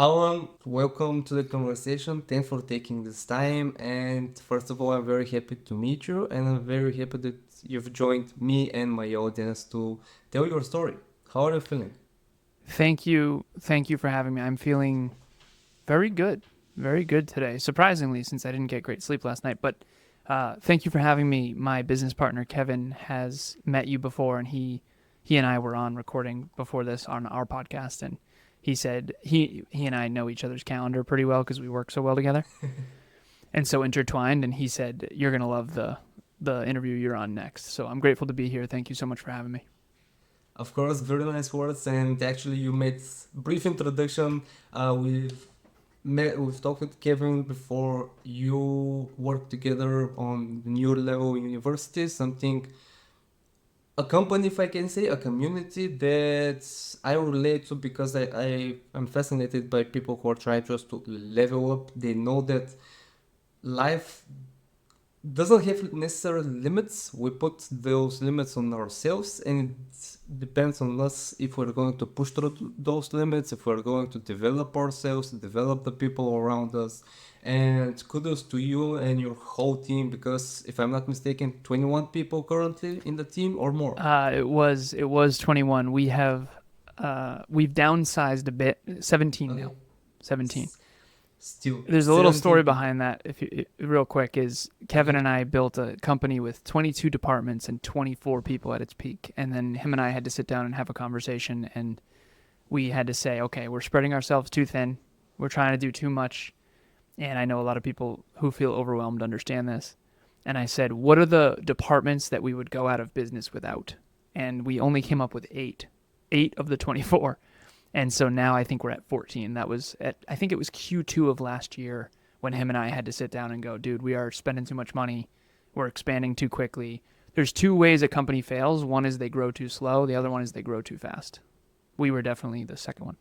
Alan, welcome to the conversation. Thanks for taking this time. And first of all, I'm very happy to meet you, and I'm very happy that you've joined me and my audience to tell your story. How are you feeling? Thank you. Thank you for having me. I'm feeling very good. Very good today. Surprisingly, since I didn't get great sleep last night. But thank you for having me. My business partner Kevin has met you before, and he and I were on recording before this on our podcast, and he said he and I know each other's calendar pretty well because we work so well together and so intertwined. And he said you're gonna love the interview you're on next. So I'm grateful to be here. Thank you so much for having me. Of course, very nice words. And actually, you made brief introduction. We've talked with Kevin before. You work together on New Level University, something a company, if I can say, a community that I relate to because I am fascinated by people who are trying just to level up. They know that life doesn't have necessary limits. We put those limits on ourselves, and it depends on us if we're going to push through those limits, if we're going to develop ourselves, develop the people around us. And kudos to you and your whole team because if I'm not mistaken, 21 people currently in the team or more. It was 21. We've downsized a bit. 17 Okay. now. 17. Still There's a little 17 story people. behind that. Real quick, is Kevin Okay. and I built a company with 22 departments and 24 people at its peak, and then him and I had to sit down and have a conversation, and we had to say, okay, we're spreading ourselves too thin. We're trying to do too much, and I know a lot of people who feel overwhelmed understand this. And I said, what are the departments that we would go out of business without? And we only came up with eight of the 24. And so now I think we're at 14. That was I think it was Q2 of last year when him and I had to sit down and go, dude, we are spending too much money. We're expanding too quickly. There's two ways a company fails. One is they grow too slow. The other one is they grow too fast. We were definitely the second one.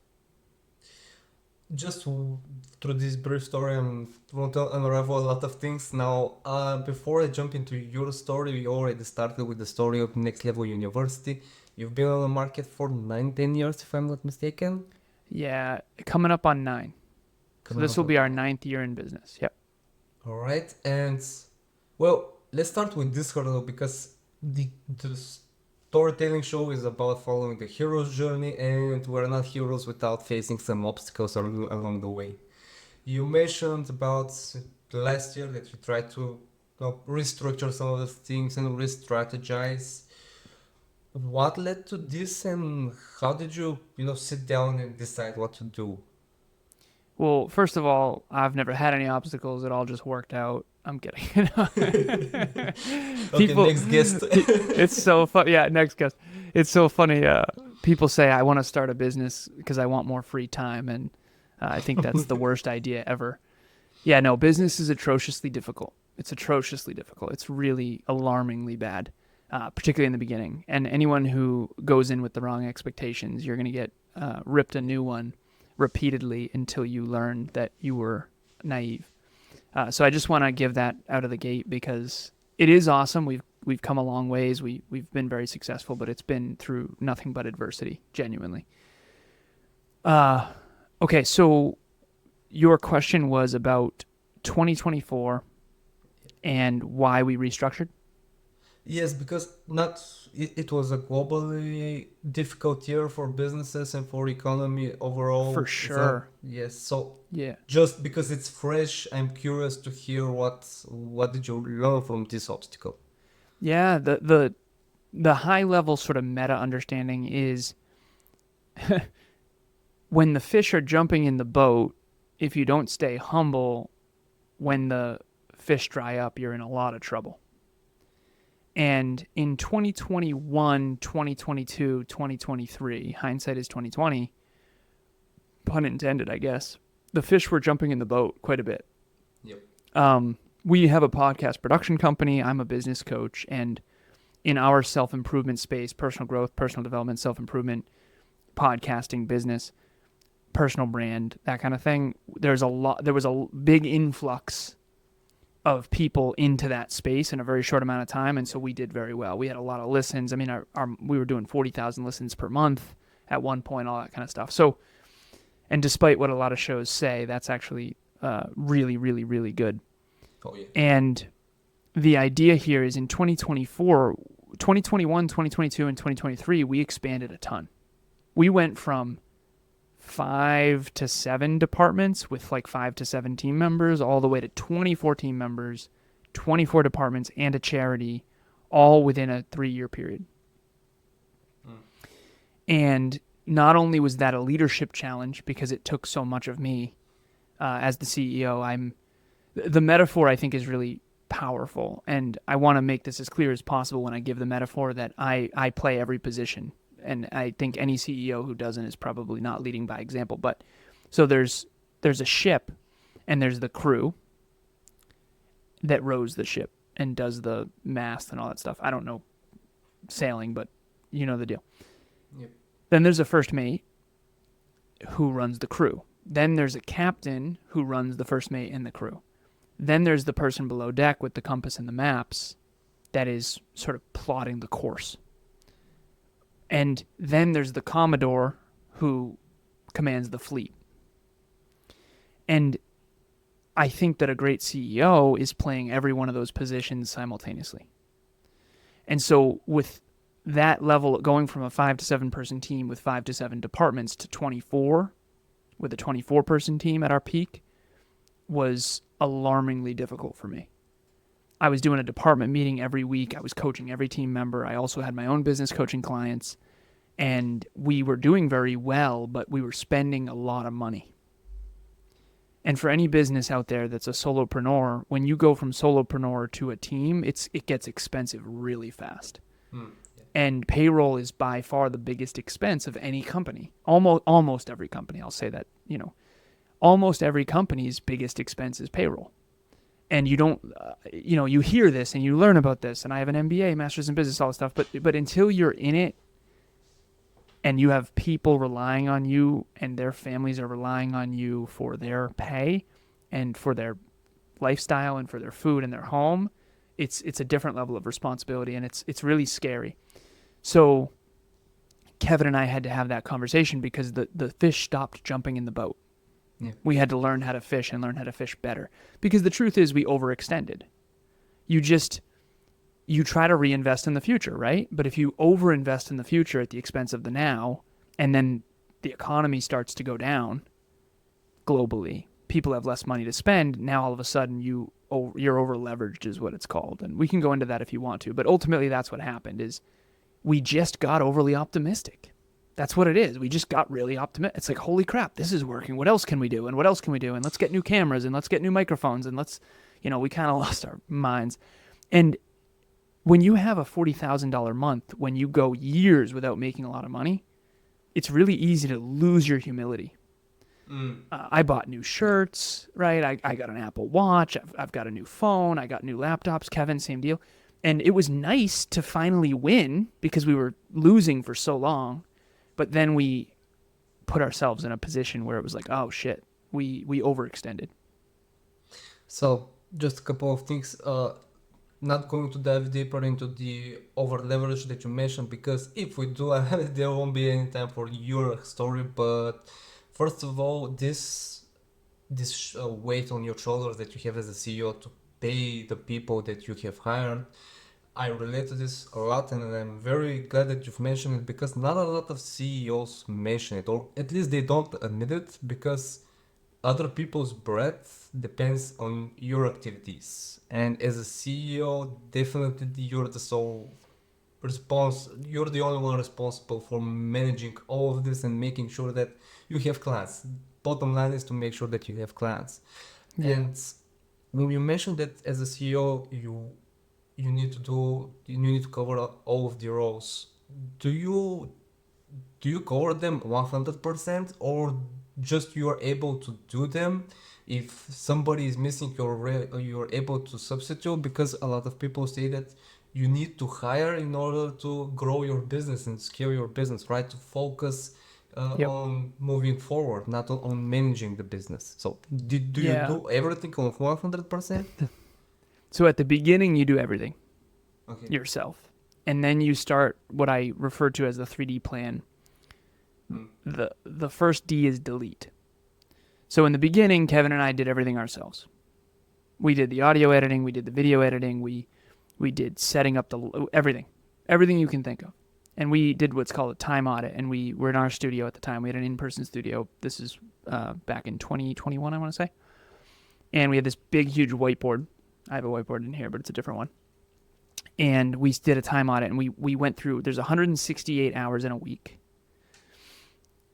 Just through this brief story, I want to unravel a lot of things. Now, before I jump into your story, we already started with the story of Next Level University. You've been on the market for 9, 10 years, if I'm not mistaken. Yeah, coming up on 9. So Coming this up will on be our 9. ninth year in business. Yep. All right, and well, let's start with this hurdle because the storytelling show is about following the hero's journey, and we're not heroes without facing some obstacles along the way. You mentioned about last year that you tried to restructure some of the things and re-strategize. What led to this, and how did you sit down and decide what to do? Well, first of all, I've never had any obstacles. It all just worked out. I'm kidding. Okay, People, next guest. it's so fun. Yeah, next guest. It's so funny. People say I want to start a business because I want more free time, and I think that's the worst idea ever. Yeah, no, business is atrociously difficult. It's atrociously difficult. It's really alarmingly bad, particularly in the beginning. And anyone who goes in with the wrong expectations, you're going to get ripped a new one repeatedly until you learn that you were naive. So I just want to give that out of the gate because it is awesome. We've come a long ways. We've been very successful, but it's been through nothing but adversity, genuinely. Uh, okay, so your question was about 2024 and why we restructured. Yes, because not it was a globally difficult year for businesses and for economy For overall. sure. Yes, so Yeah. just because it's fresh, I'm curious to hear what did you learn from this obstacle? Yeah, the high level sort of meta understanding is when the fish are jumping in the boat, if you don't stay humble when the fish dry up, you're in a lot of trouble. And in 2021, 2022, 2023, hindsight is 2020, pun intended, I guess. The fish were jumping in the boat quite a bit. Yep. We have a podcast production company. I'm a business coach, and in our self improvement space, personal growth, personal development, self improvement, podcasting, business, personal brand, that kind of thing. There was a big influx of people into that space in a very short amount of time, and so we did very well. We had a lot of listens. We were doing 40,000 listens per month at one point, all that kind of stuff. So And despite what a lot of shows say, that's actually really, really, really good. Oh yeah. And the idea here is in 2024, 2021, 2022, and 2023, we expanded a ton. We went from 5 to 7 departments with like 5 to 7 team members, all the way to 24 team members, 24 departments, and a charity, all within a 3-year period. And not only was that a leadership challenge because it took so much of me as the CEO, the metaphor I think is really powerful, and I want to make this as clear as possible when I give the metaphor that I play every position, and I think any CEO who doesn't is probably not leading by example. But so there's a ship, and there's the crew that rows the ship and does the mast and all that stuff. I don't know sailing, but you know the deal. Yep. Then there's a first mate who runs the crew. Then there's a captain who runs the first mate and the crew. Then there's the person below deck with the compass and the maps that is sort of plotting the course. And then there's the Commodore who commands the fleet. And I think that a great CEO is playing every one of those positions simultaneously. And so with that level, going from a 5 to 7 person team with 5 to 7 departments to 24 with a 24 person team at our peak was alarmingly difficult for me. I was doing a department meeting every week. I was coaching every team member. I also had my own business coaching clients, and we were doing very well, but we were spending a lot of money. And for any business out there that's a solopreneur, when you go from solopreneur to a team, it gets expensive really fast. Yeah. And payroll is by far the biggest expense of any company. Almost every company, I'll say that, almost every company's biggest expense is payroll. And you don't, you hear this and you learn about this, and I have an MBA, master's in business, all this stuff, but until you're in it and you have people relying on you and their families are relying on you for their pay and for their lifestyle and for their food and their home, it's a different level of responsibility, and it's really scary. So Kevin and I had to have that conversation because the fish stopped jumping in the boat. Yeah. We had to learn how to fish and learn how to fish better. Because the truth is we overextended. You try to reinvest in the future, right? But if you overinvest in the future at the expense of the now, and then the economy starts to go down globally, people have less money to spend, now all of a sudden you're over-leveraged is what it's called. And we can go into that if you want to. But ultimately that's what happened is we just got overly optimistic. That's what it is. We just got really optimistic. It's like, holy crap, this is working. What else can we do? And what else can we do? And let's get new cameras and let's get new microphones and let's, we kind of lost our minds. And when you have a $40,000 month, when you go years without making a lot of money, it's really easy to lose your humility. I bought new shirts, right? I got an Apple Watch. I've got a new phone. I got new laptops. Kevin, same deal. And it was nice to finally win because we were losing for so long. But then we put ourselves in a position where it was like, oh shit, we overextended. So just a couple of things. Not going to dive deeper into the over leverage that you mentioned, because if we do, there won't be any time for your story. But first of all, this weight on your shoulders that you have as a CEO to pay the people that you have hired, I relate to this a lot, and I'm very glad that you've mentioned it, because not a lot of CEOs mention it, or at least they don't admit it, because other people's breath depends on your activities. And as a CEO, definitely you're you're the only one responsible for managing all of this and making sure that you have clients. Bottom line is to make sure that you have clients. Yeah. And when you mentioned that as a CEO, you need to cover all of the roles. Do you cover them 100%, or just you are able to do them? If somebody is missing, you're able to substitute, because a lot of people say that you need to hire in order to grow your business and scale your business, right? To focus on moving forward, not on managing the business. So do you do everything on 100%? So at the beginning, you do everything yourself. And then you start what I refer to as the 3D plan. The first D is delete. So in the beginning, Kevin and I did everything ourselves. We did the audio editing, we did the video editing, we did setting up everything you can think of. And we did what's called a time audit, and we were in our studio at the time. We had an in-person studio. This is back in 2021, I want to say. And we had this big, huge whiteboard. I have a whiteboard in here, but it's a different one. And we did a time audit, and we went through, there's 168 hours in a week.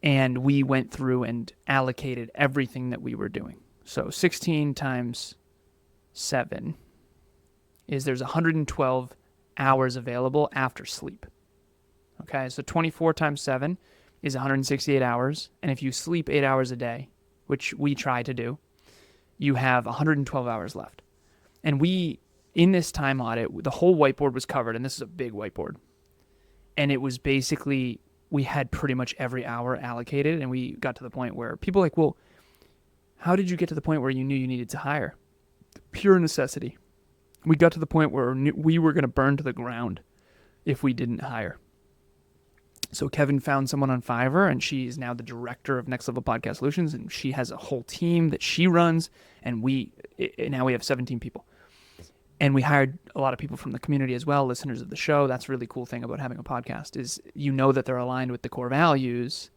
And we went through and allocated everything that we were doing. So 16 times 7 is there's 112 hours available after sleep. Okay, so 24 times 7 is 168 hours. And if you sleep 8 hours a day, which we try to do, you have 112 hours left. And we, in this time audit, the whole whiteboard was covered, and this is a big whiteboard. And it was basically, we had pretty much every hour allocated, and we got to the point where people were like, well, how did you get to the point where you knew you needed to hire? Pure necessity. We got to the point where we were going to burn to the ground if we didn't hire. So Kevin found someone on Fiverr, and she is now the director of Next Level Podcast Solutions, and she has a whole team that she runs, and now we have 17 people. And we hired a lot of people from the community as well, listeners of the show. That's a really cool thing about having a podcast is you know that they're aligned with the core values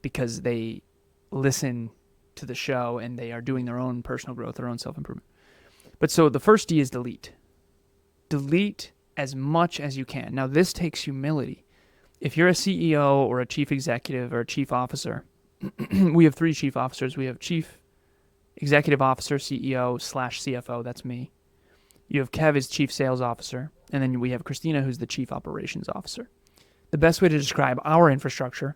because they listen to the show and they are doing their own personal growth, their own self-improvement. But so the first D is delete. Delete as much as you can. Now this takes humility. If you're a CEO or a chief executive or a chief officer, we have 3 chief officers. We have chief executive officer, CEO/CFO, that's me. You have Kev as chief sales officer, and then we have Christina who's the chief operations officer. The best way to describe our infrastructure,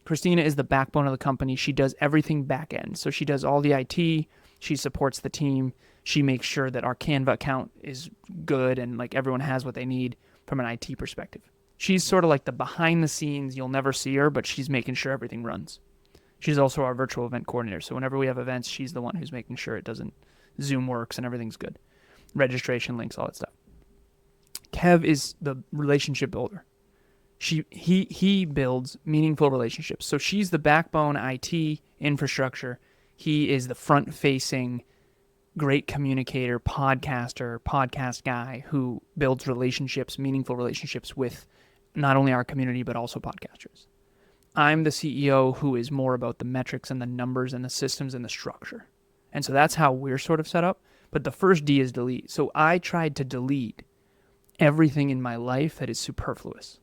Christina is the backbone of the company. She does everything back end. So she does all the IT, she supports the team, she makes sure that our Canva account is good and like everyone has what they need from an IT perspective. She's sort of like the behind the scenes, you'll never see her, but she's making sure everything runs. She's also our virtual event coordinator. So whenever we have events, she's the one who's making sure Zoom works and everything's good. Registration links, all that stuff. Kev is the relationship builder. He builds meaningful relationships. So she's the backbone IT infrastructure. He is the front-facing, great communicator, podcaster, podcast guy who builds relationships, meaningful relationships with not only our community, but also podcasters. I'm the CEO who is more about the metrics and the numbers and the systems and the structure. And so that's how we're sort of set up. But the first D is delete. So I tried to delete everything in my life that is superfluous.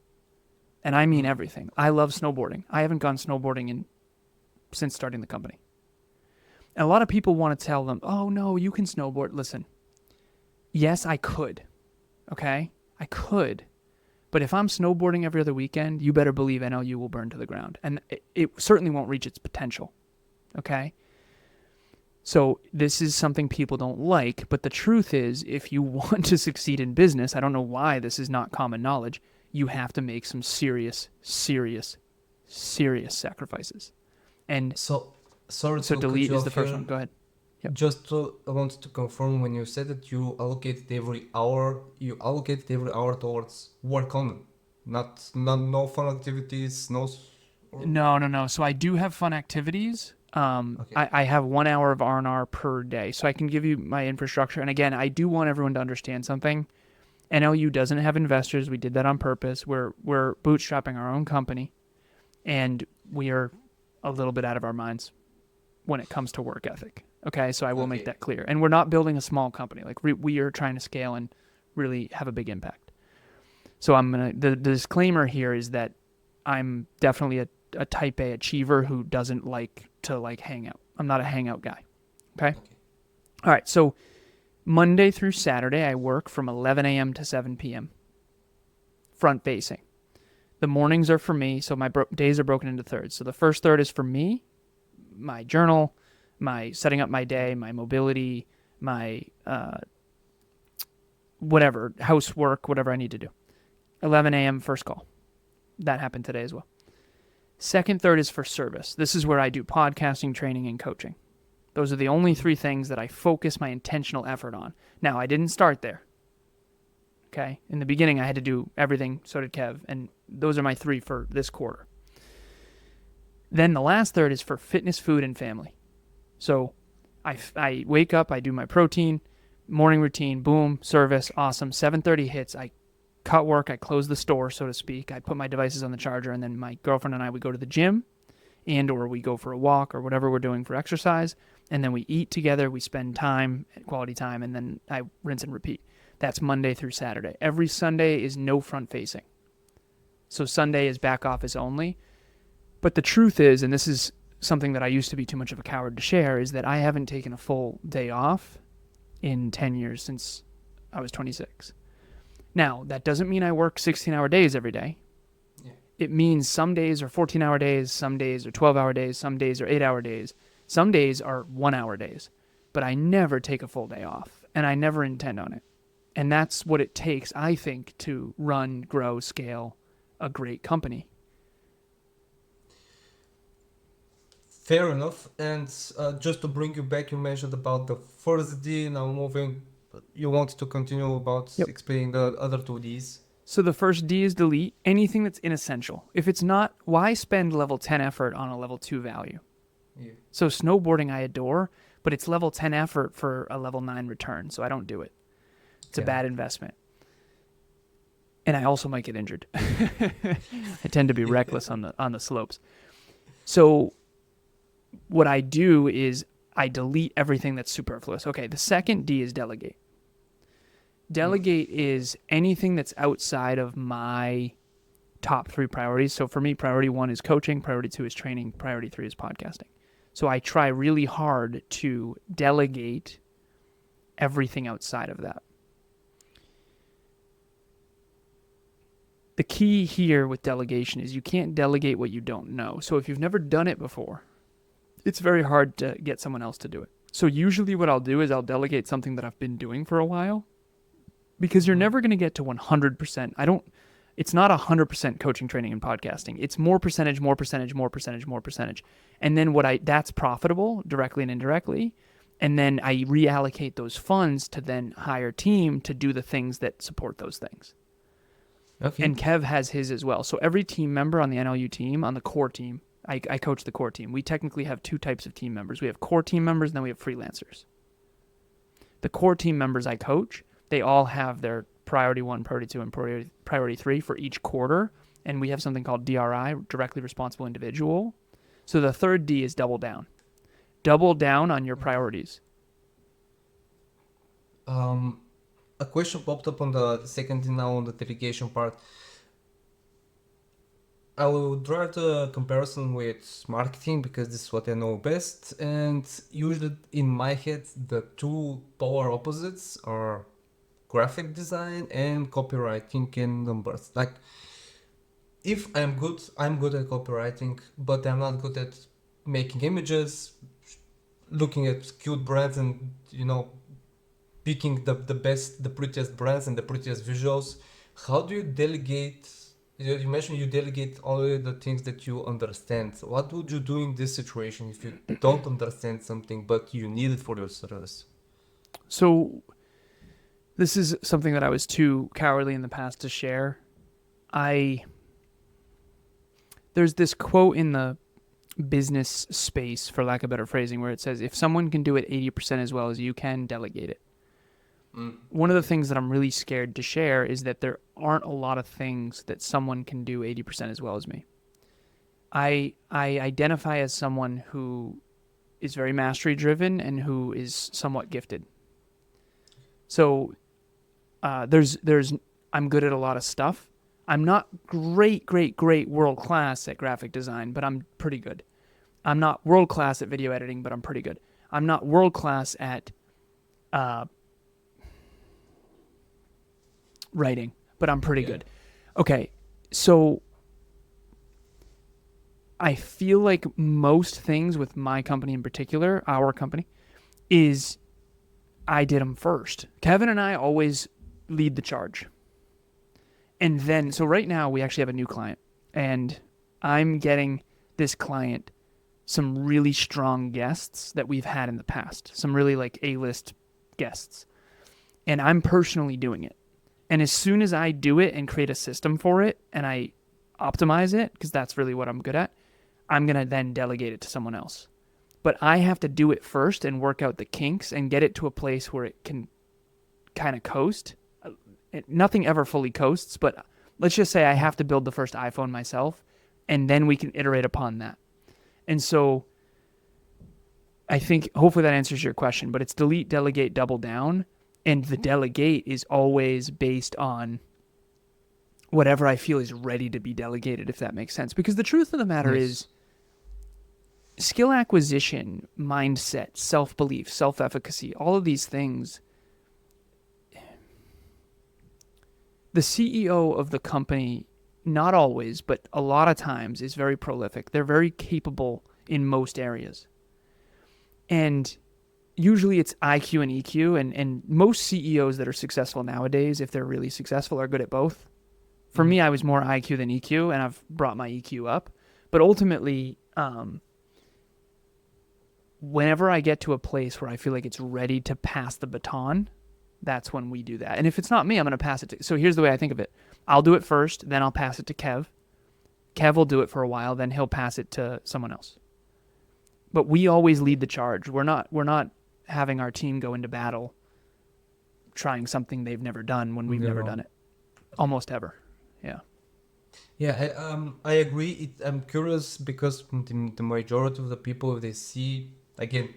And I mean everything. I love snowboarding. I haven't gone snowboarding since starting the company. And a lot of people want to tell them, oh, no, you can snowboard. Listen, yes, I could. Okay? I could. But if I'm snowboarding every other weekend, you better believe NLU will burn to the ground. And it certainly won't reach its potential. Okay? So this is something people don't like, but the truth is, if you want to succeed in business, I don't know why this is not common knowledge, you have to make some serious sacrifices. And So delete is the first one. Go ahead. Yep. I want to confirm when you said that you allocated every hour towards work on, not no fun activities, no. No. So I do have fun activities. Okay. I have 1 hour of R&R per day, so I can give you my infrastructure. And again, I do want everyone to understand something. NLU doesn't have investors. We did that on purpose. We're bootstrapping our own company, and we are a little bit out of our minds when it comes to work ethic. Okay, so I will make that clear. And we're not building a small company. Like we are trying to scale and really have a big impact. So the disclaimer here is that I'm definitely a type A achiever who doesn't like to hang out. I'm not a hangout guy. Okay? All right, so Monday through Saturday, I work from 11 a.m. to 7 p.m. front facing. The mornings are for me, so my days are broken into thirds. So the first third is for me, my journal, my setting up my day, my mobility, my whatever, housework, whatever I need to do. 11 a.m. first call. That happened today as well. Second third is for service. This is where I do podcasting, training, and coaching. Those are the only 3 things that I focus my intentional effort on. Now, I didn't start there. Okay? In the beginning, I had to do everything. So did Kev. And those are my 3 for this quarter. Then the last third is for fitness, food, and family. So I wake up, I do my protein, morning routine, boom, service, awesome. 7:30 hits, I cut work, I close the store, so to speak. I put my devices on the charger, and then my girlfriend and I, we go to the gym, and or we go for a walk or whatever we're doing for exercise, and then we eat together, we spend time, quality time, and then I rinse and repeat. That's Monday through Saturday. Every Sunday is no front facing. So Sunday is back office only. But the truth is, and this is something that I used to be too much of a coward to share, is that I haven't taken a full day off in 10 years since I was 26. Now, that doesn't mean I work 16-hour days every day. Yeah. It means some days are 14-hour days, some days are 12-hour days, some days are 8-hour days, some days are 1-hour days. But I never take a full day off, and I never intend on it. And that's what it takes, I think, to run, grow, scale a great company. Fair enough. And just to bring you back, you mentioned about the first D. Now moving, you want to continue about explaining the other two Ds. So the first D is delete anything that's inessential. If it's not, why spend level 10 effort on a level 2 value? Yeah. So snowboarding I adore, but it's level 10 effort for a level 9 return, so I don't do it. It's a bad investment. And I also might get injured. I tend to be reckless on the slopes. So what I do is I delete everything that's superfluous. Okay, the second D is delegate. Delegate is anything that's outside of my top 3 priorities. So for me, priority 1 is coaching, priority 2 is training, priority 3 is podcasting. So I try really hard to delegate everything outside of that. The key here with delegation is you can't delegate what you don't know. So if you've never done it before, it's very hard to get someone else to do it. So usually what I'll do is I'll delegate something that I've been doing for a while, because you're never going to get to 100%. It's not 100% coaching, training, and podcasting. It's more percentage, more percentage, more percentage, more percentage. And then that's profitable directly and indirectly. And then I reallocate those funds to then hire team to do the things that support those things. Okay. And Kev has his as well. So every team member on the NLU team, on the core team, I coach the core team. We technically have 2 types of team members. We have core team members, and then we have freelancers. The core team members I coach, they all have their priority 1, priority 2, and priority 3 for each quarter. And we have something called DRI, directly responsible individual. So the third D is double down. Double down on your priorities. A question popped up on the second D now on the delegation part. I will draw the comparison with marketing because this is what I know best. And usually in my head, the 2 polar opposites are graphic design and copywriting and numbers. Like, if I'm good at copywriting, but I'm not good at making images, looking at cute brands and, picking the best, the prettiest brands and the prettiest visuals. How do you delegate? You mentioned you delegate only the things that you understand. What would you do in this situation if you don't understand something but you need it for your service? So this is something that I was too cowardly in the past to share. There's this quote in the business space, for lack of better phrasing, where it says, if someone can do it 80% as well as you can, delegate it. One of the things that I'm really scared to share is that there aren't a lot of things that someone can do 80% as well as me. I identify as someone who is very mastery driven and who is somewhat gifted. So I'm good at a lot of stuff. I'm not great world class at graphic design, but I'm pretty good. I'm not world class at video editing, but I'm pretty good. I'm not world class at writing, but I'm pretty good. Okay, so I feel like most things with my company in particular, our company, is I did them first. Kevin and I always lead the charge. And then, so right now we actually have a new client, and I'm getting this client some really strong guests that we've had in the past, some really like A-list guests. And I'm personally doing it. And as soon as I do it and create a system for it and I optimize it, because that's really what I'm good at, I'm going to then delegate it to someone else. but I have to do it first and work out the kinks and get it to a place where it can kind of coast. Nothing ever fully coasts, but let's just say I have to build the first iPhone myself, and then we can iterate upon that. And so I think hopefully that answers your question, but it's delete, delegate, double down. And the delegate is always based on whatever I feel is ready to be delegated, if that makes sense. Because the truth of the matter is skill acquisition, mindset, self-belief, self-efficacy, all of these things. The CEO of the company, not always, but a lot of times, is very prolific. They're very capable in most areas. And usually it's IQ and EQ, and most CEOs that are successful nowadays, if they're really successful, are good at both. For me, I was more IQ than EQ, and I've brought my EQ up. But ultimately, whenever I get to a place where I feel like it's ready to pass the baton, that's when we do that. And if it's not me, I'm going to pass it to... So here's the way I think of it. I'll do it first, then I'll pass it to Kev. Kev will do it for a while, then he'll pass it to someone else. But we always lead the charge. We're not having our team go into battle trying something they've never done when we've never done it. Almost ever. Yeah. Yeah, I agree. I'm curious because the majority of the people, they see, again,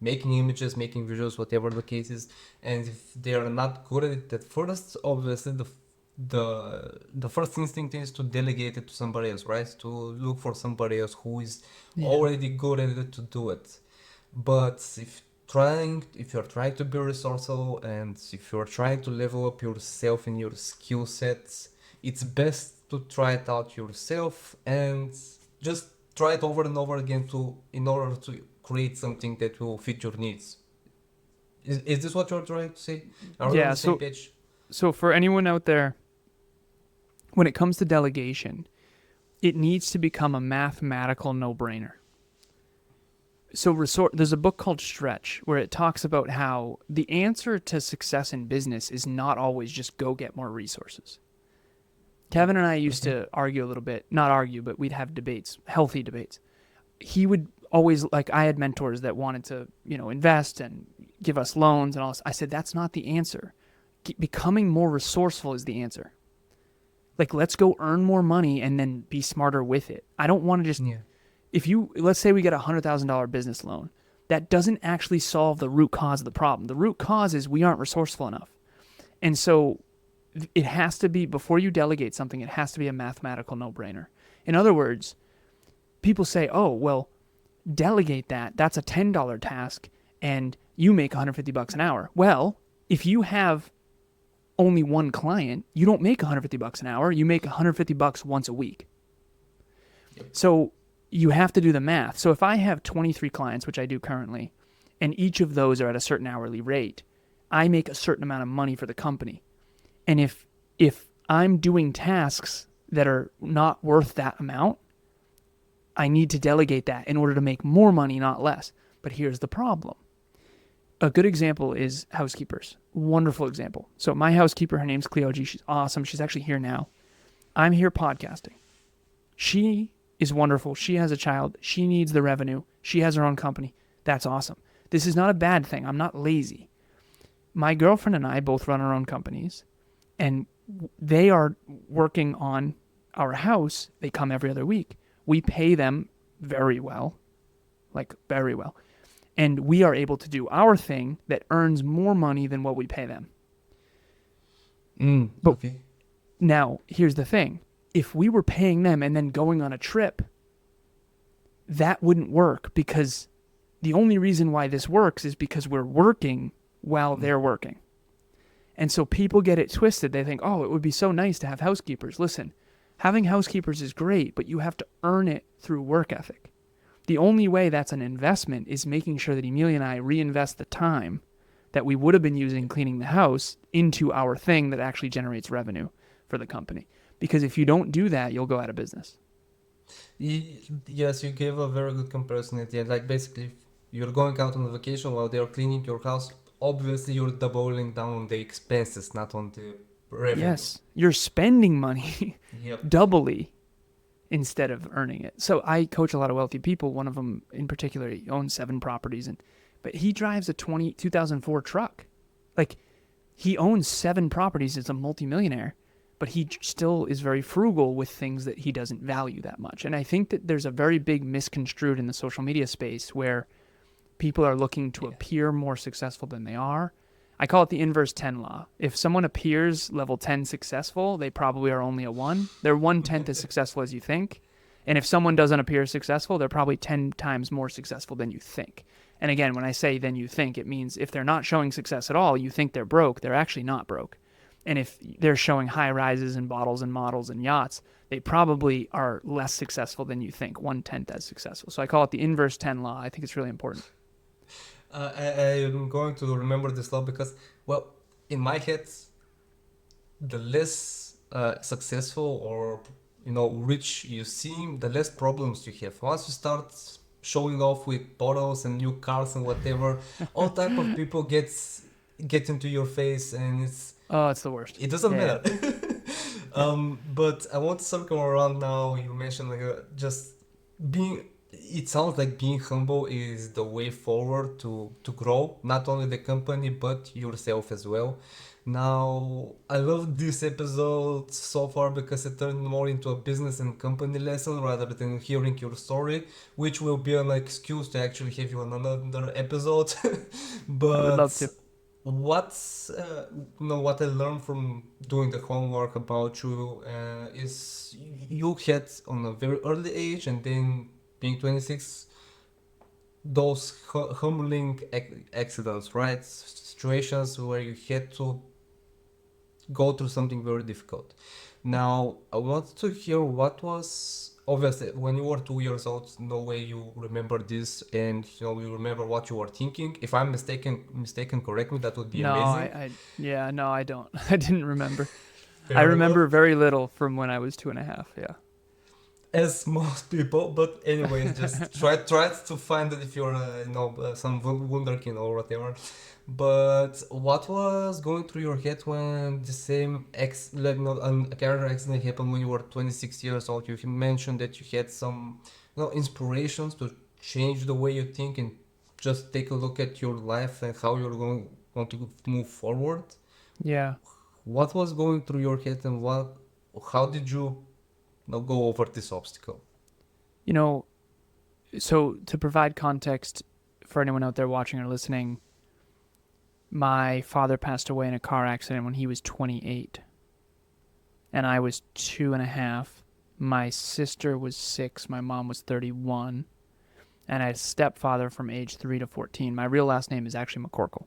making images, making visuals, whatever the case is, and if they are not good at it at first, obviously the first instinct is to delegate it to somebody else, right? To look for somebody else who is already good at it to do it. But if you're trying to be resourceful and if you're trying to level up yourself and your skill sets, it's best to try it out yourself and just try it over and over again in order to create something that will fit your needs. Is this what you're trying to say? Are we on the same page? So for anyone out there, when it comes to delegation, it needs to become a mathematical no-brainer. So there's a book called Stretch where it talks about how the answer to success in business is not always just go get more resources. Kevin and I used to argue a little bit, not argue, but we'd have debates, healthy debates. He would always, like, I had mentors that wanted to, invest and give us loans and all this. I said, that's not the answer. Becoming more resourceful is the answer. Like, let's go earn more money and then be smarter with it. I don't want to just, let's say we get a $100,000 business loan, that doesn't actually solve the root cause of the problem. The root cause is we aren't resourceful enough. And so it has to be, before you delegate something, it has to be a mathematical no-brainer. In other words, people say, oh, well, delegate that. That's a $10 task and you make $150 an hour. Well, if you have only one client, you don't make $150 an hour. You make $150 once a week. So you have to do the math. So if I have 23 clients, which I do currently, and each of those are at a certain hourly rate, I make a certain amount of money for the company. And if I'm doing tasks that are not worth that amount, I need to delegate that in order to make more money, not less. But here's the problem. A good example is housekeepers. Wonderful example. So my housekeeper, her name's Cleo G. She's awesome. She's actually here now. I'm here podcasting. She is wonderful. She has a child. She needs the revenue. She has her own company. That's awesome. This is not a bad thing. I'm not lazy. My girlfriend and I both run our own companies, and they are working on our house. They come every other week. We pay them very well, like very well. And we are able to do our thing that earns more money than what we pay them. But now, here's the thing. If we were paying them and then going on a trip, that wouldn't work, because the only reason why this works is because we're working while they're working. And so people get it twisted. They think, oh, it would be so nice to have housekeepers. Listen, having housekeepers is great, but you have to earn it through work ethic. The only way that's an investment is making sure that Emilia and I reinvest the time that we would have been using cleaning the house into our thing that actually generates revenue for the company. Because if you don't do that, you'll go out of business. Yes, you gave a very good comparison at the end. Like, basically, you're going out on a vacation while they're cleaning your house. Obviously, you're doubling down on the expenses, not on the revenue. Yes, you're spending money doubly. instead of earning it. So I coach a lot of wealthy people. One of them in particular, he owns 7 properties, but he drives a 2004 truck. Like, he owns 7 properties as a multimillionaire, but he still is very frugal with things that he doesn't value that much. And I think that there's a very big misconstrued in the social media space where people are looking to appear more successful than they are. I call it the inverse 10 law. If someone appears level 10 successful, they probably are only a 1. They're 1/10 as successful as you think. And if someone doesn't appear successful, they're probably 10 times more successful than you think. And again, when I say than you think, it means if they're not showing success at all, you think they're broke, they're actually not broke. And if they're showing high rises and bottles and models and yachts, they probably are less successful than you think, 1/10 as successful. So I call it the inverse 10 law. I think it's really important. I'm going to remember this law because, well, in my head, the less successful or rich you seem, the less problems you have. Once you start showing off with bottles and new cars and whatever, all type of people get into your face, and it's the worst. It doesn't matter. But I want to circle around now. You mentioned just being. It sounds like being humble is the way forward to grow, not only the company but yourself as well. Now, I love this episode so far because it turned more into a business and company lesson rather than hearing your story, which will be an excuse to actually have you on another episode. But I would love to. What's what I learned from doing the homework about you is you had on a very early age, and then being 26, those humbling accidents, right? Situations where you had to go through something very difficult. Now, I want to hear what was obviously when you were 2 years old. No way you remember this, and you remember what you were thinking. If I'm mistaken, correct me. That would be amazing. No, I don't. I didn't remember. Fair I remember enough. very little from when I was 2.5. Yeah. As most people, but anyways, just try to find it if you're some wunderkind or whatever. But what was going through your head when the same a car accident happened when you were 26 years old? You mentioned that you had some inspirations to change the way you think and just take a look at your life and how you're going to move forward. Yeah. What was going through your head, and how did you go over this obstacle? So to provide context for anyone out there watching or listening, my father passed away in a car accident when he was 28, and I was 2.5. My sister was 6. My mom was 31, and I had a stepfather from age 3 to 14. My real last name is actually McCorkle.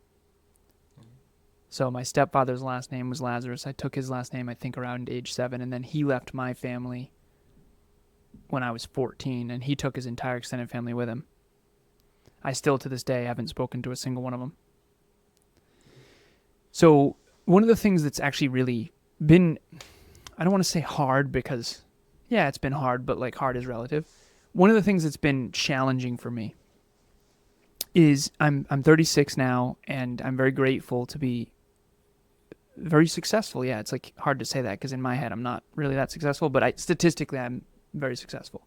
So my stepfather's last name was Lazaros. I took his last name, I think, around age 7, and then he left my family when I was 14, and he took his entire extended family with him. I still, to this day, haven't spoken to a single one of them. So one of the things that's actually really been, I don't want to say hard because, yeah, it's been hard, but like hard is relative. One of the things that's been challenging for me is I'm 36 now, and I'm very grateful to be very successful. Yeah, it's like hard to say that because in my head I'm not really that successful, but statistically I'm very successful.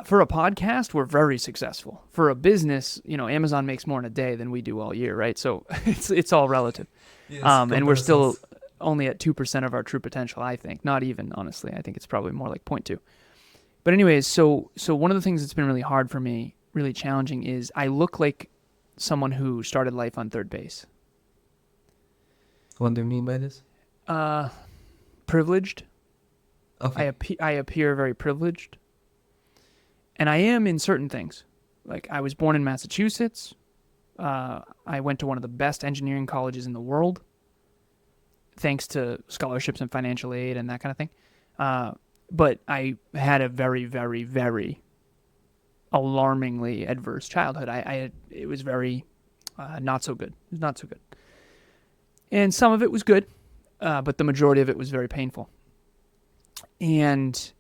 For a podcast, we're very successful. For a business, Amazon makes more in a day than we do all year, right? So it's all relative. Yes, And we're still only at 2% of our true potential, I think. Not even, honestly. I think it's probably more like 0.2. But anyways, so one of the things that's been really hard for me, really challenging, is I look like someone who started life on third base. What do you mean by this? Privileged. Okay. I appear very privileged. And I am in certain things. Like, I was born in Massachusetts. I went to one of the best engineering colleges in the world, thanks to scholarships and financial aid and that kind of thing. But I had a very, very, very alarmingly adverse childhood. It was very not so good. It was not so good. And some of it was good, but the majority of it was very painful. And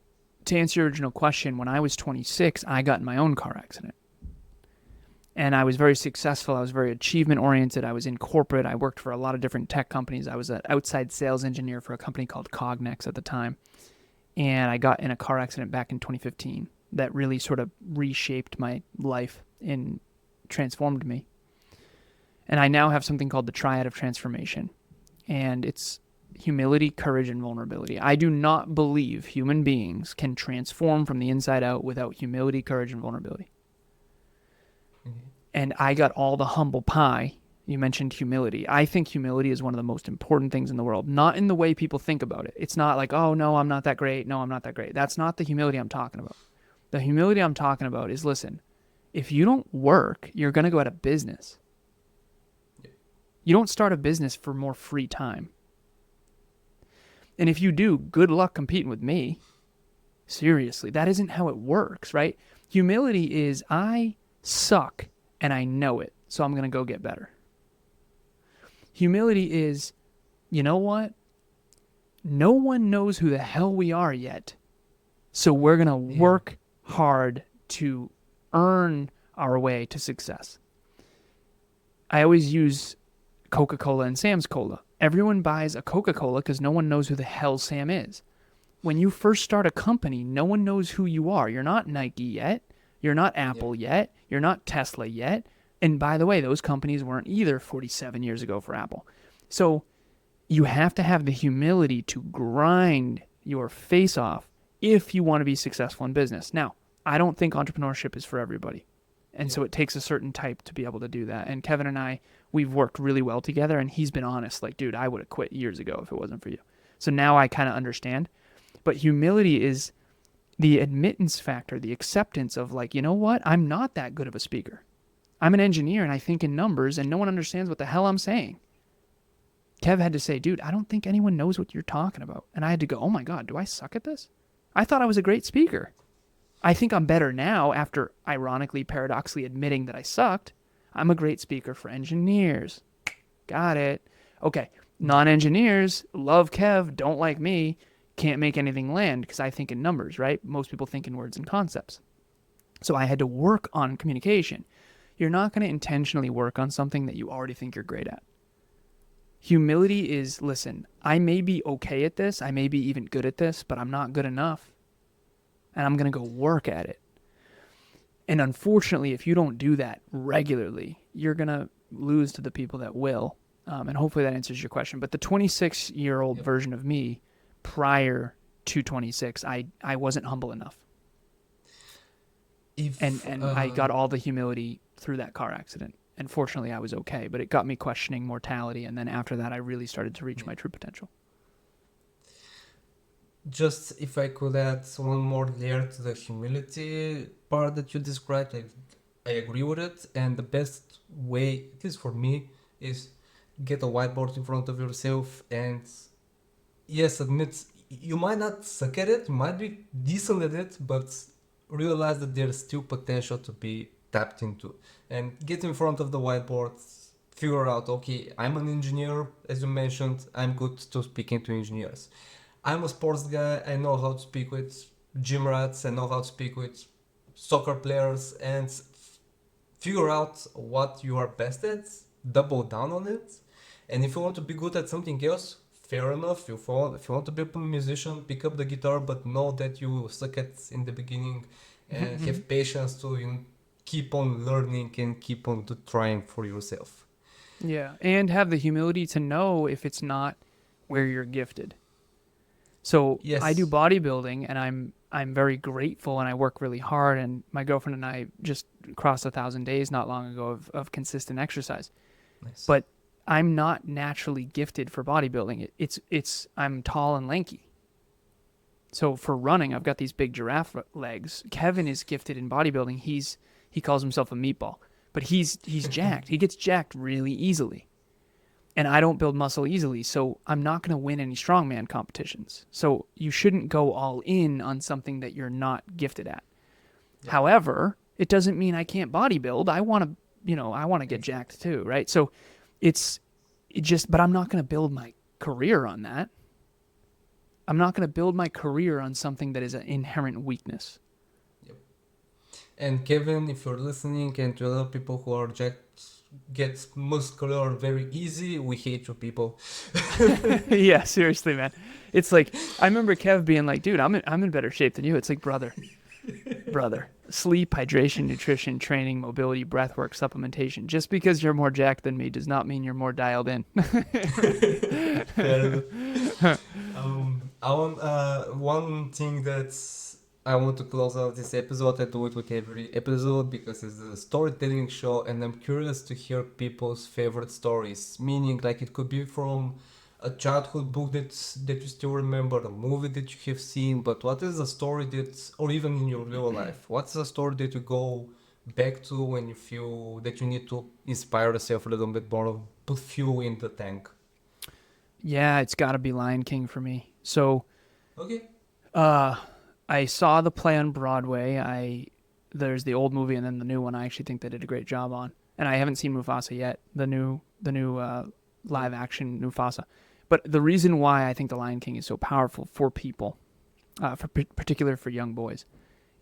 to answer your original question, when I was 26, I got in my own car accident. And I was very successful. I was very achievement-oriented. I was in corporate. I worked for a lot of different tech companies. I was an outside sales engineer for a company called Cognex at the time. and I got in a car accident back in 2015 that really sort of reshaped my life and transformed me. And I now have something called the triad of transformation, and it's humility, courage, and vulnerability. I do not believe human beings can transform from the inside out without humility, courage, and vulnerability. And I got all the humble pie. You mentioned humility. I think humility is one of the most important things in the world, not in the way people think about it. It's not like, oh, no, I'm not that great. No, I'm not that great. That's not the humility I'm talking about. The humility I'm talking about is, listen, if you don't work, you're going to go out of business. You don't start a business for more free time. And if you do, good luck competing with me. Seriously, that isn't how it works, right? Humility is, I suck and I know it, so I'm going to go get better. Humility is, you know what? No one knows who the hell we are yet, so we're going to work hard to earn our way to success. I always use Coca-Cola and Sam's Cola. Everyone buys a Coca-Cola because no one knows who the hell Sam is. When you first start a company, no one knows who you are. You're not Nike yet. You're not Apple yet. You're not Tesla yet. And by the way, those companies weren't either 47 years ago for Apple. So you have to have the humility to grind your face off if you want to be successful in business. Now, I don't think entrepreneurship is for everybody. And so it takes a certain type to be able to do that. And Kevin and I, we've worked really well together, and he's been honest. Like, dude, I would have quit years ago if it wasn't for you. So now I kind of understand. But humility is the admittance factor, the acceptance of like, you know what? I'm not that good of a speaker. I'm an engineer and I think in numbers and no one understands what the hell I'm saying. Kev had to say, dude, I don't think anyone knows what you're talking about. And I had to go, oh my God, do I suck at this? I thought I was a great speaker. I think I'm better now after ironically, paradoxically admitting that I sucked. I'm a great speaker for engineers. Got it. Okay. Non-engineers love Kev, don't like me, can't make anything land because I think in numbers, right? Most people think in words and concepts. So I had to work on communication. You're not going to intentionally work on something that you already think you're great at. Humility is, listen, I may be okay at this, I may be even good at this, but I'm not good enough. And I'm going to go work at it. And unfortunately, if you don't do that regularly, you're going to lose to the people that will. And hopefully that answers your question. But the 26-year-old version of me prior to 26, I wasn't humble enough. And I got all the humility through that car accident. And fortunately, I was okay. But it got me questioning mortality. And then after that, I really started to reach my true potential. Just if I could add one more layer to the humility part that you described, I agree with it. And the best way, at least for me, is get a whiteboard in front of yourself and yes, admit you might not suck at it, you might be decent at it, but realize that there's still potential to be tapped into. And get in front of the whiteboard, figure out, okay, I'm an engineer, as you mentioned, I'm good to speaking to engineers. I'm a sports guy, I know how to speak with gym rats, I know how to speak with soccer players, and figure out what you are best at, double down on it. And if you want to be good at something else, fair enough. If you want to be a musician, pick up the guitar, but know that you suck at in the beginning and have patience to keep on learning and keep on trying for yourself. Yeah, and have the humility to know if it's not where you're gifted. So Yes. I do bodybuilding, and I'm very grateful, and I work really hard. And my girlfriend and I just crossed 1,000 days not long ago of consistent exercise. Nice. But I'm not naturally gifted for bodybuilding. I'm tall and lanky. So for running, I've got these big giraffe legs. Kevin is gifted in bodybuilding. He calls himself a meatball, but he's jacked. He gets jacked really easily. And I don't build muscle easily, so I'm not going to win any strongman competitions. So you shouldn't go all in on something that you're not gifted at. Yeah. However, it doesn't mean I can't bodybuild. I want to get jacked too, right? So but I'm not going to build my career on that. I'm not going to build my career on something that is an inherent weakness. Yep. And Kevin, if you're listening, and to other people who are jacked get muscular very easy, we hate you people. Yeah, seriously, man. It's like I remember Kev being like, "Dude, I'm in better shape than you." It's like, brother, sleep, hydration, nutrition, training, mobility, breathwork, supplementation. Just because you're more jacked than me does not mean you're more dialed in. Fair. I want one thing that I want to close out this episode. I do it with every episode because it's a storytelling show, and I'm curious to hear people's favorite stories. Meaning, like it could be from a childhood book that you still remember, a movie that you have seen. But what is a story that, or even in your real life, what's a story that you go back to when you feel that you need to inspire yourself a little bit more, put fuel in the tank? Yeah, it's got to be Lion King for me. So, Okay. uh, I saw the play on Broadway. There's the old movie and then the new one. I actually think they did a great job on. And I haven't seen Mufasa yet. The new live action Mufasa. But the reason why I think the Lion King is so powerful for people, particular for young boys,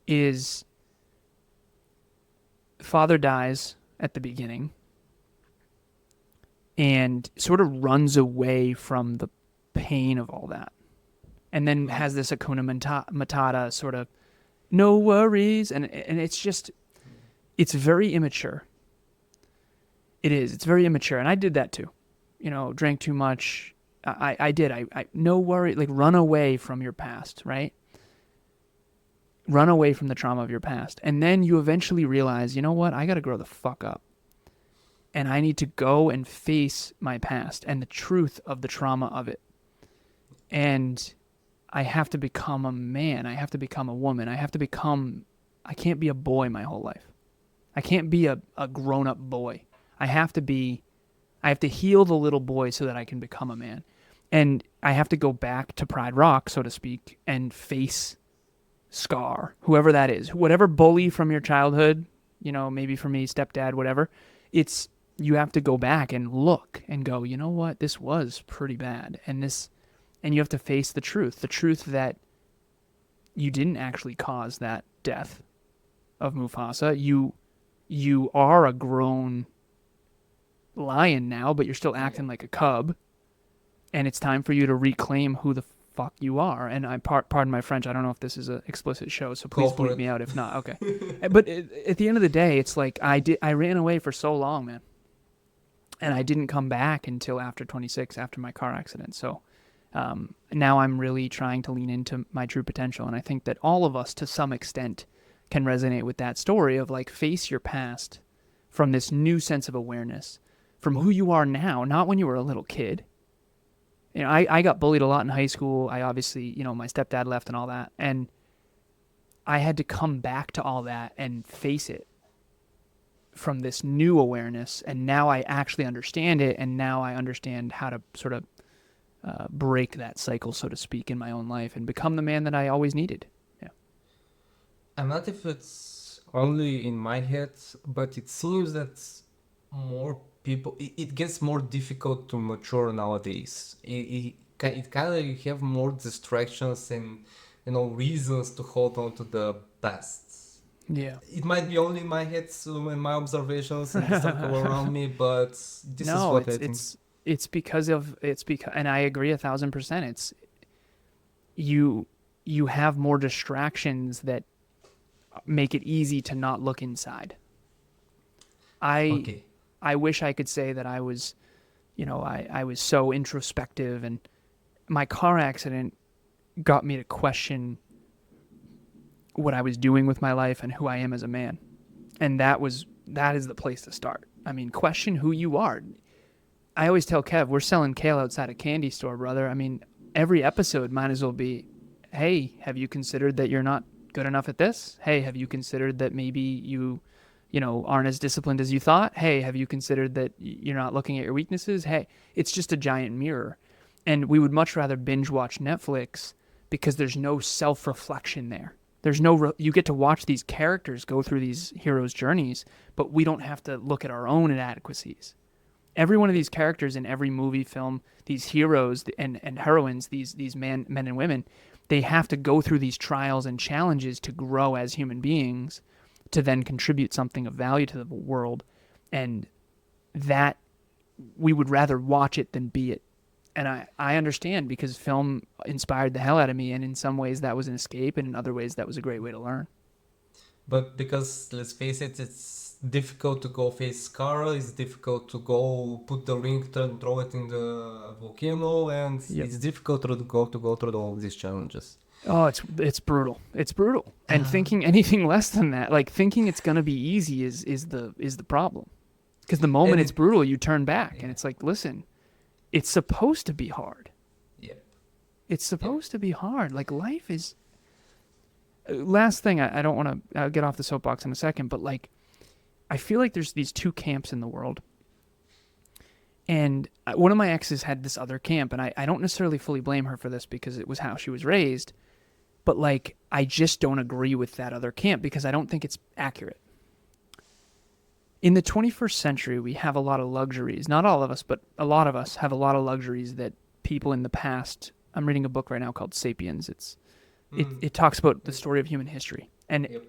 is father dies at the beginning and sort of runs away from the pain of all that, and then has this Hakuna Matata sort of no worries, and it's very immature. It is. It's very immature, and I did that too. Drank too much. I did. I no worry, like run away from your past, right? Run away from the trauma of your past, and then you eventually realize, you know what? I got to grow the fuck up. And I need to go and face my past and the truth of the trauma of it. And I have to become a man. I have to become a woman. I can't be a boy my whole life. I can't be a grown-up boy. I have to heal the little boy so that I can become a man. And I have to go back to Pride Rock, so to speak, and face Scar, whoever that is. Whatever bully from your childhood, maybe for me, stepdad, whatever. You have to go back and look and go, you know what, this was pretty bad. And you have to face the truth that you didn't actually cause that death of Mufasa. You are a grown lion now, but you're still acting like a cub. And it's time for you to reclaim who the fuck you are. And pardon my French, I don't know if this is an explicit show, so please bleep me out if not. Okay. But at the end of the day, it's like I ran away for so long, man. And I didn't come back until after 26, after my car accident. So now I'm really trying to lean into my true potential. And I think that all of us, to some extent, can resonate with that story of like face your past from this new sense of awareness, from who you are now, not when you were a little kid. I got bullied a lot in high school. I obviously, my stepdad left and all that. And I had to come back to all that and face it from this new awareness, and now I actually understand it, and now I understand how to sort of break that cycle, so to speak, in my own life and become the man that I always needed. Yeah. I'm not if it's only in my head, but it seems that more people, it gets more difficult to mature nowadays. It kind of, you have more distractions and reasons to hold on to the past. Yeah. It might be only in my head, so in my observations and the circle around me, but this is what I think. It's because, and I agree 1,000%. It's you have more distractions that make it easy to not look inside. Okay. I wish I could say that I was, I was so introspective, and my car accident got me to question what I was doing with my life and who I am as a man. And that is the place to start. I mean, question who you are. I always tell Kev, we're selling kale outside a candy store, brother. I mean, every episode might as well be, hey, have you considered that you're not good enough at this? Hey, have you considered that maybe you aren't as disciplined as you thought? Hey, have you considered that you're not looking at your weaknesses? Hey, it's just a giant mirror. And we would much rather binge watch Netflix because there's no self-reflection there. There's you get to watch these characters go through these heroes' journeys, but we don't have to look at our own inadequacies. Every one of these characters in every movie, film, these heroes and heroines, these men and women, they have to go through these trials and challenges to grow as human beings, to then contribute something of value to the world. And that we would rather watch it than be it. And I understand, because film inspired the hell out of me, and in some ways that was an escape, and in other ways that was a great way to learn. But because let's face it, it's difficult to go face Scar. It's difficult to go put the ring, throw it in the volcano, and Yep. it's difficult to go through all these challenges. Oh, it's brutal. It's brutal. And thinking anything less than that, like thinking it's gonna be easy, is the problem. Because the moment And it's it, brutal, you turn back, and yeah, it's like, listen, it's supposed to be hard. yeah, It's yeah. supposed to be hard. Like life is. Last thing, I don't want to. I'll get off the soapbox in a second, but like, I feel like there's these two camps in the world. And one of my exes had this other camp, and I don't necessarily fully blame her for this because it was how she was raised. But like, I just don't agree with that other camp because I don't think it's accurate. In the 21st century, we have a lot of luxuries. Not all of us, but a lot of us have a lot of luxuries that people in the past. I'm reading a book right now called 'Sapiens. It talks about the story of human history, and Yep.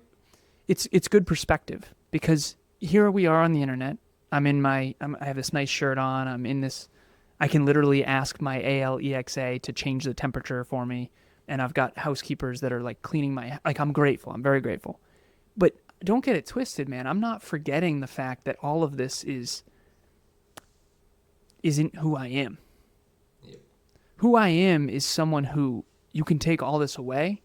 it's good perspective because here we are on the internet. I have this nice shirt on. I'm in this. I can literally ask my Alexa to change the temperature for me, and I've got housekeepers that are like cleaning my. Like, I'm grateful. I'm very grateful. But don't get it twisted, man. I'm not forgetting the fact that all of this isn't who I am. Yep. Who I am is someone who you can take all this away,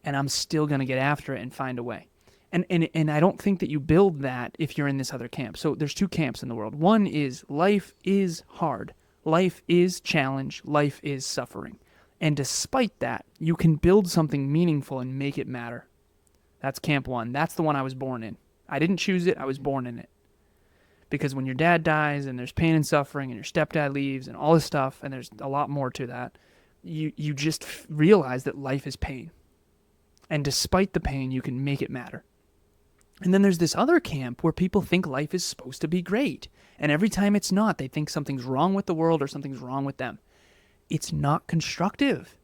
and I'm still gonna get after it and find a way. And I don't think that you build that if you're in this other camp. So there's two camps in the world. One is life is hard. Life is challenge. Life is suffering. And despite that, you can build something meaningful and make it matter. That's camp one. That's the one I was born in. I didn't choose it. I was born in it. Because when your dad dies and there's pain and suffering and your stepdad leaves and all this stuff, and there's a lot more to that, you just realize that life is pain. And despite the pain, you can make it matter. And then there's this other camp where people think life is supposed to be great. And every time it's not, they think something's wrong with the world or something's wrong with them. It's not constructive.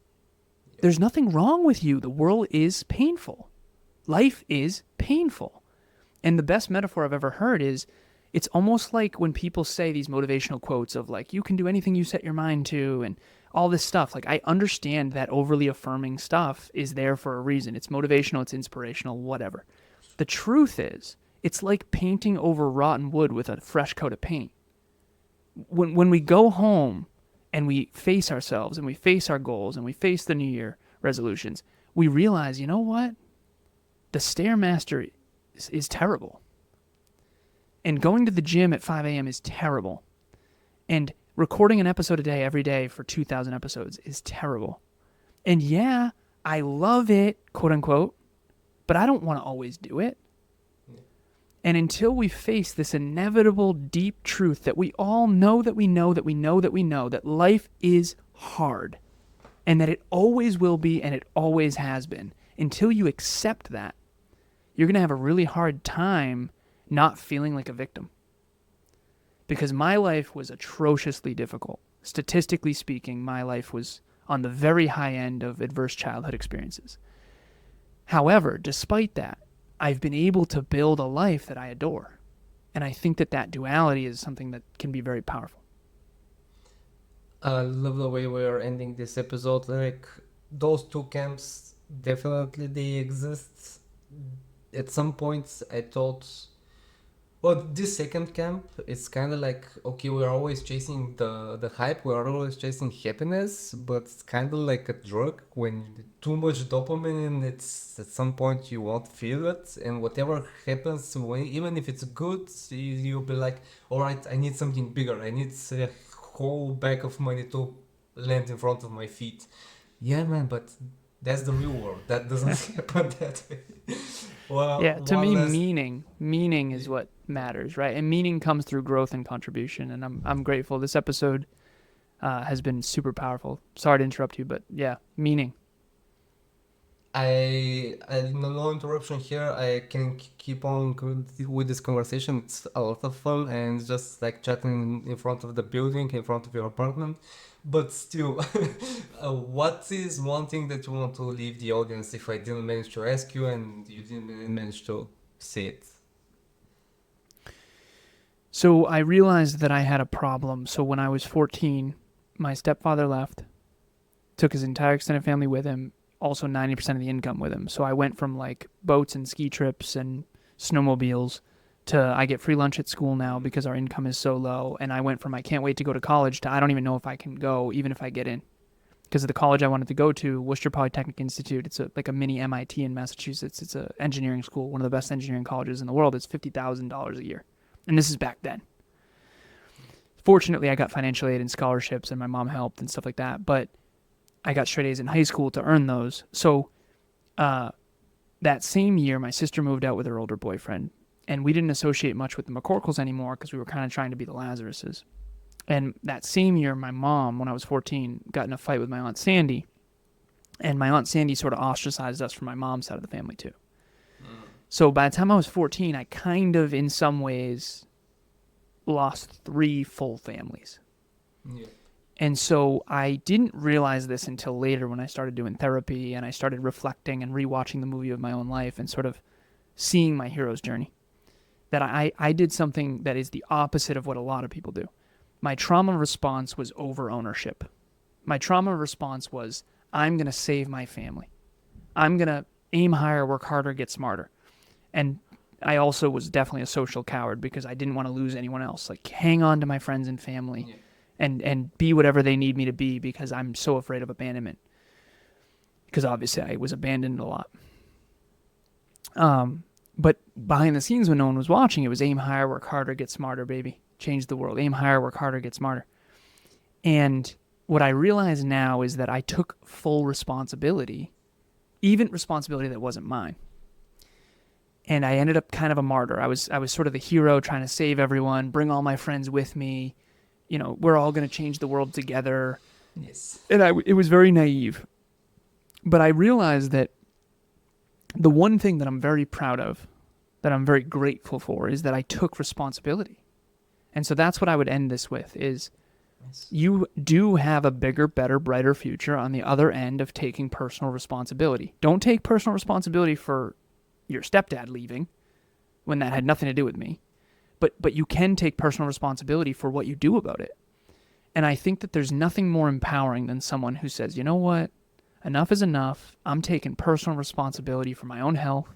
There's nothing wrong with you. The world is painful. Life is painful. And the best metaphor I've ever heard is it's almost like when people say these motivational quotes of like, you can do anything you set your mind to and all this stuff. Like, I understand that overly affirming stuff is there for a reason. It's motivational, it's inspirational, whatever. The truth is, it's like painting over rotten wood with a fresh coat of paint. When we go home and we face ourselves and we face our goals and we face the New Year resolutions, we realize, you know what? The Stairmaster is terrible. And going to the gym at 5 a.m. is terrible. And recording an episode a day every day for 2,000 episodes is terrible. And yeah, I love it, quote unquote, but I don't want to always do it. And until we face this inevitable deep truth that we all know that we know that we know that we know that life is hard and that it always will be and it always has been, until you accept that, you're going to have a really hard time not feeling like a victim. Because my life was atrociously difficult. Statistically speaking, my life was on the very high end of adverse childhood experiences. However, despite that, I've been able to build a life that I adore. And I think that that duality is something that can be very powerful. I love the way we're ending this episode. Like, those two camps, definitely they exist. At some points, I thought, well, this second camp, it's kind of like, okay, we're always chasing the hype, we're always chasing happiness, but it's kind of like a drug. When too much dopamine, it's at some point you won't feel it, and whatever happens, even if it's good, you'll be like, all right, I need something bigger. I need a whole bag of money to land in front of my feet. Yeah, man, but that's the real world. That doesn't happen that way. Well, Yeah, to one me, last. meaning is what matters, right? And meaning comes through growth and contribution. And I'm grateful. This episode has been super powerful. Sorry to interrupt you, but yeah, meaning. No interruption here. I can keep on with this conversation. It's a lot of fun and just like chatting in front of the building, in front of your apartment. But still, what is one thing that you want to leave the audience if I didn't manage to ask you and you didn't manage to say it? So I realized that I had a problem. So when I was 14, my stepfather left, took his entire extended family with him, also 90% of the income with him. So I went from like boats and ski trips and snowmobiles to I get free lunch at school now because our income is so low. And I went from I can't wait to go to college to I don't even know if I can go, even if I get in. Because of the college I wanted to go to, Worcester Polytechnic Institute. It's like a mini MIT in Massachusetts. It's an engineering school, one of the best engineering colleges in the world. It's $50,000 a year. And this is back then. Fortunately, I got financial aid and scholarships, and my mom helped and stuff like that. But I got straight A's in high school to earn those. So that same year, my sister moved out with her older boyfriend, and we didn't associate much with the McCorkles anymore because we were kind of trying to be the Lazaroses. And that same year, my mom, when I was 14, got in a fight with my Aunt Sandy, and my Aunt Sandy sort of ostracized us from my mom's side of the family too. So by the time I was 14, I kind of, in some ways, lost 3 full families. Yeah. And so I didn't realize this until later when I started doing therapy and I started reflecting and rewatching the movie of my own life and sort of seeing my hero's journey. That I did something that is the opposite of what a lot of people do. My trauma response was over ownership. My trauma response was, I'm going to save my family. I'm going to aim higher, work harder, get smarter. And I also was definitely a social coward because I didn't want to lose anyone else. Like, hang on to my friends and family. Yeah. And be whatever they need me to be because I'm so afraid of abandonment. Because obviously I was abandoned a lot. But behind the scenes when no one was watching, it was aim higher, work harder, get smarter, baby. Change the world. Aim higher, work harder, get smarter. And what I realize now is that I took full responsibility, even responsibility that wasn't mine. And I ended up kind of a martyr. I was sort of the hero trying to save everyone, bring all my friends with me. You know, we're all going to change the world together. Yes. And it was very naive. But I realized that the one thing that I'm very proud of, that I'm very grateful for, is that I took responsibility. And so that's what I would end this with is Yes. you do have a bigger, better, brighter future on the other end of taking personal responsibility. Don't take personal responsibility for your stepdad leaving when that had nothing to do with me. But you can take personal responsibility for what you do about it. And I think that there's nothing more empowering than someone who says, you know what? Enough is enough. I'm taking personal responsibility for my own health,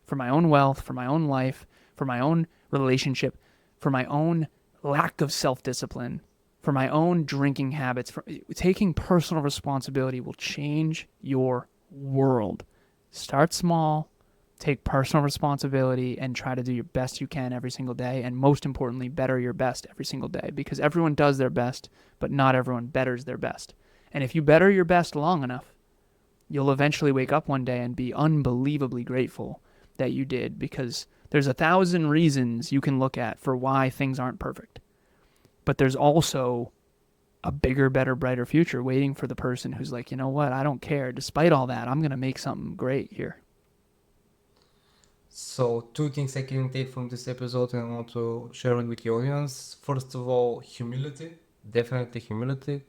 for my own wealth, for my own life, for my own relationship, for my own lack of self-discipline, for my own drinking habits. Taking personal responsibility will change your world. Start small. Take personal responsibility and try to do your best you can every single day. And most importantly, better your best every single day because everyone does their best, but not everyone betters their best. And if you better your best long enough, you'll eventually wake up one day and be unbelievably grateful that you did because there's 1,000 reasons you can look at for why things aren't perfect. But there's also a bigger, better, brighter future waiting for the person who's like, you know what, I don't care. Despite all that, I'm going to make something great here. So 2 things I can take from this episode and I want to share it with the audience. First of all, humility. Definitely humility.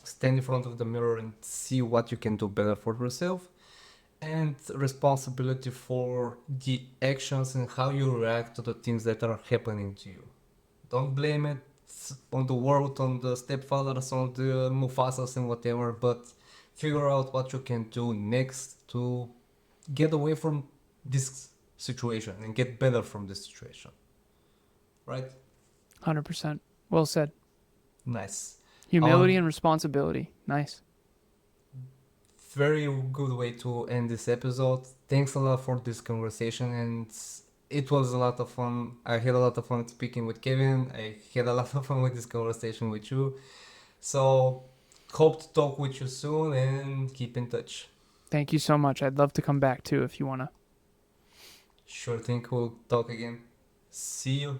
Stand in front of the mirror and see what you can do better for yourself. And responsibility for the actions and how you react to the things that are happening to you. Don't blame it on the world, on the stepfathers, on the Mufasas and whatever, but figure out what you can do next to get away from this situation and get better from this situation. Right? 100%. Well said. Nice. Humility and responsibility. Nice. Very good way to end this episode. Thanks a lot for this conversation, and it was a lot of fun. I had a lot of fun speaking with Kevin. I had a lot of fun with this conversation with you. So hope to talk with you soon and keep in touch. Thank you so much. I'd love to come back too if you want to. Sure thing, we'll talk again. See you.